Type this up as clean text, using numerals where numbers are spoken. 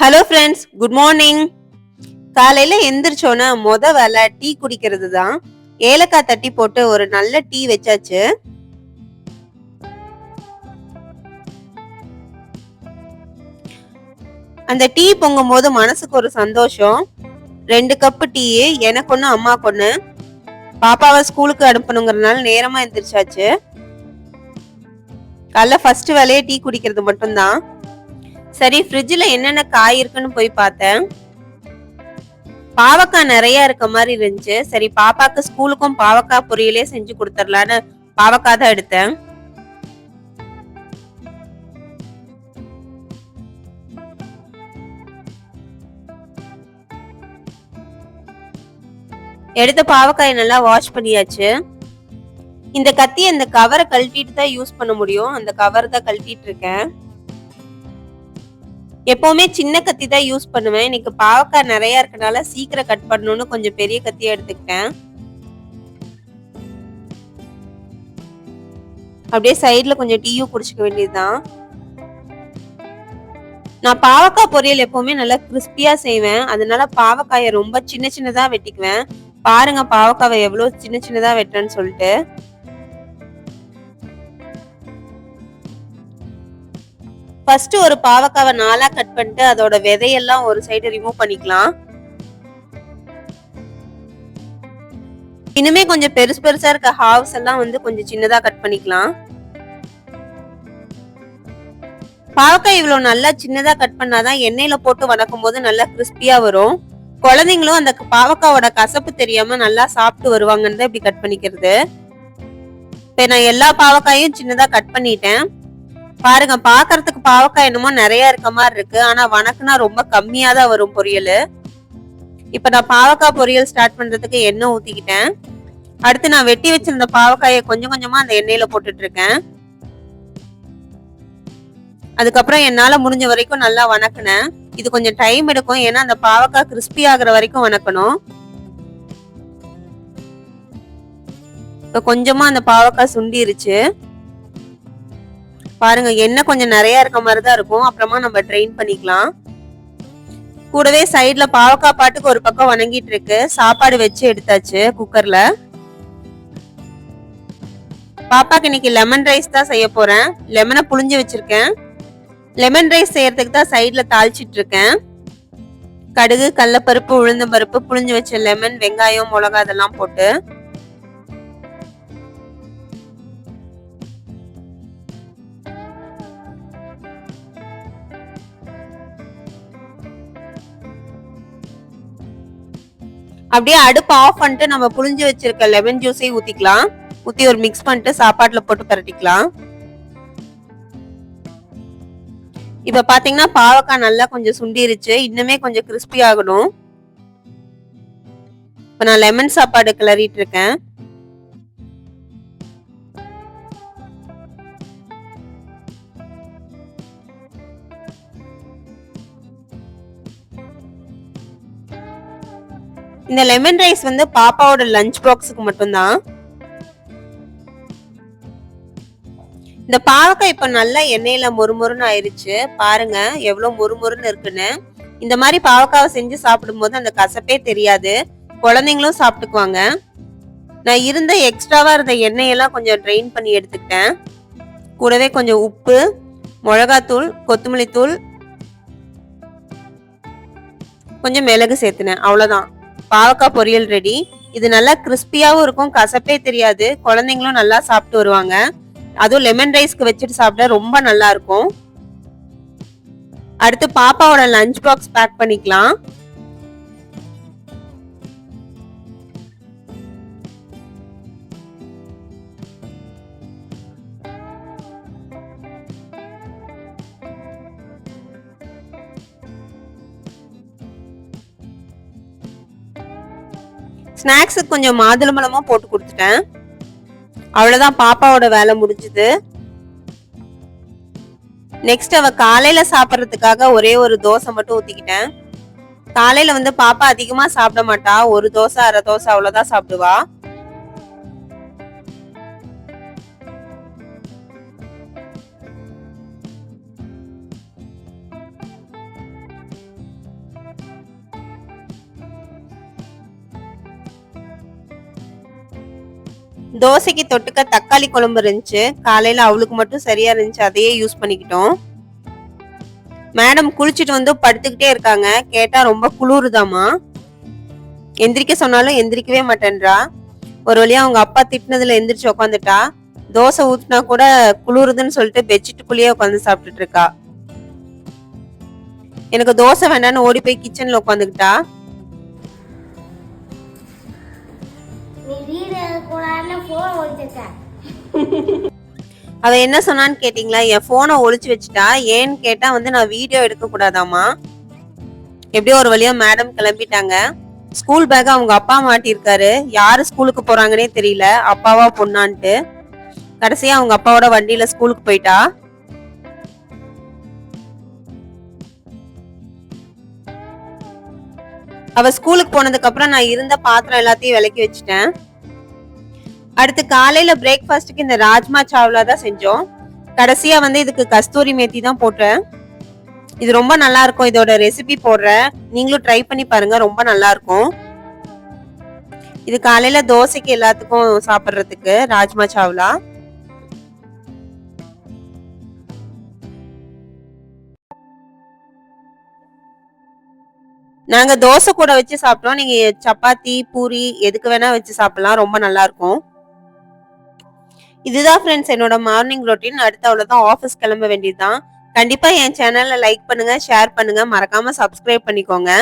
Hello friends, good morning. காலையில எந்திரிச்சோன்னா வேலை tea குடிக்கிறது தான். ஏலக்காய் தட்டி போட்டு ஒரு நல்ல டீ வச்சாச்சு. அந்த டீ பொங்கும் போது மனசுக்கு ஒரு சந்தோஷம். 2 கப்பு டீ, எனக்கு ஒண்ணு அம்மாக்கு ஒண்ணு. பாப்பாவை ஸ்கூலுக்கு அனுப்பணுங்கிறதுனால நேரமா எந்திரிச்சாச்சு. காலைல ஃபர்ஸ்ட் வேலையே டீ குடிக்கிறது மட்டும்தான். சரி, ஃப்ரிட்ஜ்ல என்னென்ன காய் இருக்குன்னு போய் பார்த்தேன். பாவக்காய் நிறைய இருக்க மாதிரி இருந்துச்சு. சரி, பாப்பாக்கு ஸ்கூலுக்கும் பாவக்காய் பொரியலே செஞ்சு கொடுத்துடலான்னு பாவக்காய் தான் எடுத்தேன். எடுத்த பாவக்காயை நல்லா வாஷ் பண்ணியாச்சு. இந்த கத்தி அந்த கவரை கழட்டிட்டு தான் யூஸ் பண்ண முடியும். அந்த கவர் தான் கழட்டிட்டு இருக்கேன். எப்பவுமே சின்ன கத்தி தான் யூஸ் பண்ணுவேன். இன்னைக்கு பாவக்காய் நிறைய இருக்கனால சீக்கிரம் கட் பண்ணணும்னு கொஞ்சம் பெரிய கத்தியா எடுத்துக்கிட்டேன். அப்படியே சைடுல கொஞ்சம் டீயும் குடிச்சுக்க வேண்டியதுதான். நான் பாவக்காய் பொரியல் எப்பவுமே நல்லா கிறிஸ்பியா செய்வேன். அதனால பாவக்காயை ரொம்ப சின்ன சின்னதா வெட்டிக்குவேன். பாருங்க பாவக்காவை எவ்வளவு சின்ன சின்னதா வெட்டுறேன்னு சொல்லிட்டு. ஃபர்ஸ்ட் ஒரு பாவக்காவை 4ஆ கட் பண்ணிட்டு அதோட விதையெல்லாம் ஒரு சைடு ரிமூவ் பண்ணிக்கலாம். இனிமே கொஞ்சம் பெருசு பெருசா இருக்க ஹாவ்ஸ் எல்லாம் கொஞ்சம் சின்னதா கட் பண்ணிக்கலாம். பாவக்காய் இவ்வளவு நல்லா சின்னதா கட் பண்ணாதான் எண்ணெயில போட்டு வதக்கும் போது நல்லா கிறிஸ்பியா வரும். குழந்தைங்களும் அந்த பாவக்காவோட கசப்பு தெரியாம நல்லா சாப்பிட்டு வருவாங்கன்னு தான் இப்படி கட் பண்ணிக்கிறது. இப்ப நான் எல்லா பாவக்காயும் சின்னதா கட் பண்ணிட்டேன். பாருங்க, பாக்குறதுக்கு பாவக்காய் என்னமோ நிறைய இருக்க மாதிரி இருக்கு. ஆனா வணக்குனா ரொம்ப கம்மியா தான் வரும் பொரியல். இப்ப நான் பாவக்காய் பொரியல் ஸ்டார்ட் பண்றதுக்கு எண்ணெய் ஊத்திக்கிட்டேன். அடுத்து நான் வெட்டி வச்சிருந்த பாவக்காயை கொஞ்சம் கொஞ்சமா அந்த எண்ணெயில போட்டுட்டு இருக்கேன். அதுக்கப்புறம் என்னால முடிஞ்ச வரைக்கும் நல்லா வணக்குனேன். இது கொஞ்சம் டைம் எடுக்கும், ஏன்னா அந்த பாவக்காய் கிறிஸ்பி ஆகுற வரைக்கும் வணக்கணும். இப்ப கொஞ்சமா அந்த பாவக்காய் சுண்டிருச்சு. பாருங்க, எண்ணெய் கொஞ்சம் நிறைய இருக்க மாதிரிதான் இருக்கும். அப்புறமா நம்ம ட்ரெயின் பண்ணிக்கலாம். கூடவே சைட்ல பாவக்காய் பாட்டுக்கு ஒரு பக்கம் வணங்கிட்டு இருக்கு. சாப்பாடு வச்சு எடுத்தாச்சு குக்கர்ல. பாப்பாக்கு இன்னைக்கு லெமன் ரைஸ் தான் செய்ய போறேன். லெமனை புளிஞ்சு வச்சிருக்கேன். லெமன் ரைஸ் செய்யறதுக்கு தான் சைட்ல தாளிச்சிட்டு இருக்கேன். கடுகு, கடலைப்பருப்பு, உளுந்தம் பருப்பு, புளிஞ்சு வச்ச லெமன், வெங்காயம், மிளகாய் அதெல்லாம் போட்டு அப்படியே அடுப்பு ஆஃப் பண்ணிட்டு நம்ம புளிஞ்சு வச்சிருக்க லெமன் ஜூஸை ஊத்திக்கலாம். ஊத்தி ஒரு மிக்ஸ் பண்ணிட்டு சாப்பாட்டுல போட்டு பரட்டிக்கலாம். இப்ப பாத்தீங்கன்னா பாவக்காய் நல்லா கொஞ்சம் சுண்டிருச்சு. இன்னுமே கொஞ்சம் கிறிஸ்பி ஆகணும். இப்ப நான் லெமன் சாப்பாடு கிளறிட்டு இருக்கேன். இந்த லெமன் ரைஸ் பாப்பாவோட லஞ்ச் பாக்ஸுக்கு மட்டும்தான். இந்த பாவக்காய் இப்ப நல்லா எண்ணெயில மொறுமொறுன்னு ஆயிருச்சு. பாருங்க எவ்வளவு மொறுமொறுன்னு இருக்குன்னு. இந்த மாதிரி பாவக்காவை செஞ்சு சாப்பிடும் போது அந்த கசப்பே தெரியாது. குழந்தைங்களும் சாப்பிட்டுக்குவாங்க. நான் இருந்த எக்ஸ்ட்ராவா இருந்த எண்ணெயெல்லாம் கொஞ்சம் ட்ரெயின் பண்ணி எடுத்துக்கிட்டேன். கூடவே கொஞ்சம் உப்பு, மிளகாத்தூள், கொத்தமல்லி தூள், கொஞ்சம் மிளகு சேர்த்துனேன். அவ்வளவுதான், பாவக்காய் பொரியல் ரெடி. இது நல்லா கிறிஸ்பியாவும் இருக்கும், கசப்பே தெரியாது. குழந்தைங்களும் நல்லா சாப்பிட்டு வருவாங்க. அதுவும் லெமன் ரைஸ்க்கு வச்சுட்டு சாப்பிட ரொம்ப நல்லா இருக்கும். அடுத்து பாப்பாவோட லஞ்ச் பாக்ஸ் பேக் பண்ணிக்கலாம். ஸ்நாக்ஸுக்கு கொஞ்சம் மாதுளம்பழமும் போட்டு கொடுத்துட்டேன். அவ்வளவுதான், பாப்பாவோட வேலை முடிஞ்சுது. நெக்ஸ்ட் அவ காலையில சாப்பிட்றதுக்காக ஒரே ஒரு தோசை மட்டும் ஊத்திக்கிட்டேன். காலையில பாப்பா அதிகமா சாப்பிட மாட்டா. ஒரு தோசை, அரை தோசை அவ்வளவுதான் சாப்பிடுவா. தோசைக்கு தொட்டுக்க தக்காளி குழம்பு இருந்துச்சு. காலையில அவளுக்கு மட்டும் சரியா இருந்துச்சு, அதையே யூஸ் பண்ணிக்கிட்டோம். மேடம் குளிச்சுட்டு வந்து படுத்துக்கிட்டே இருக்காங்க. கேட்டா ரொம்ப குளிருதாமா. எந்திரிக்க சொன்னாலும் எந்திரிக்கவே மாட்டேன்றா. ஒரு வழியா அவங்க அப்பா திட்டினதுல எந்திரிச்சு உட்காந்துட்டா. தோசை ஊத்துனா கூட குளிருதுன்னு சொல்லிட்டு பெட்ஷீட்டுக்குள்ளேயே உட்காந்து சாப்பிட்டுட்டு இருக்கா. எனக்கு தோசை வேண்டான்னு ஓடி போய் கிச்சன்ல உட்காந்துக்கிட்டா. அவ என்ன சொன்னான்னு கேட்டீங்களா? என் போனை ஒளிச்சு வச்சுட்டா. ஏன்னு கேட்டா நான் வீடியோ எடுக்க கூடாதாமா. எப்படியோ ஒரு வழியா மேடம் கிளம்பிட்டாங்க. ஸ்கூல் பேக் அவங்க அப்பா மாட்டிருக்காரு. யாரு ஸ்கூலுக்கு போறாங்கன்னே தெரியல, அப்பாவா பொண்ணான்ட்டு. கடைசியா அவங்க அப்பாவோட வண்டியில ஸ்கூலுக்கு போயிட்டா. அவ ஸ்கூலுக்கு போனதுக்கு அப்புறம் நான் இருந்த பாத்திரம் எல்லாத்தையும் விலக்கி வச்சுட்டேன். அடுத்து காலையில பிரேக்ஃபாஸ்டுக்கு இந்த ராஜ்மா சாவ்லா தான் செஞ்சோம். கடைசியா இதுக்கு கஸ்தூரி மேத்தி தான் போட்டேன். இது ரொம்ப நல்லா இருக்கும். இதோட ரெசிபி போடுறேன், நீங்களும் ட்ரை பண்ணி பாருங்க, ரொம்ப நல்லா இருக்கும். இது காலையில தோசைக்கு எல்லாத்துக்கும் சாப்பிடுறதுக்கு ராஜ்மா சாவ்லா. நாங்க தோசை கூட வச்சு சாப்பிட்டோம். நீங்க சப்பாத்தி பூரி எதுக்கு வேணா வச்சு சாப்பிடலாம், ரொம்ப நல்லா இருக்கும். இதுதான் ஃப்ரெண்ட்ஸ் என்னோட மார்னிங் ரொட்டீன். அடுத்து அவ்வளவுதான், ஆஃபீஸ் கிளம்ப வேண்டியதுதான். கண்டிப்பா என் சேனல்ல லைக் பண்ணுங்க, ஷேர் பண்ணுங்க, மறக்காம சப்ஸ்கிரைப் பண்ணிக்கோங்க.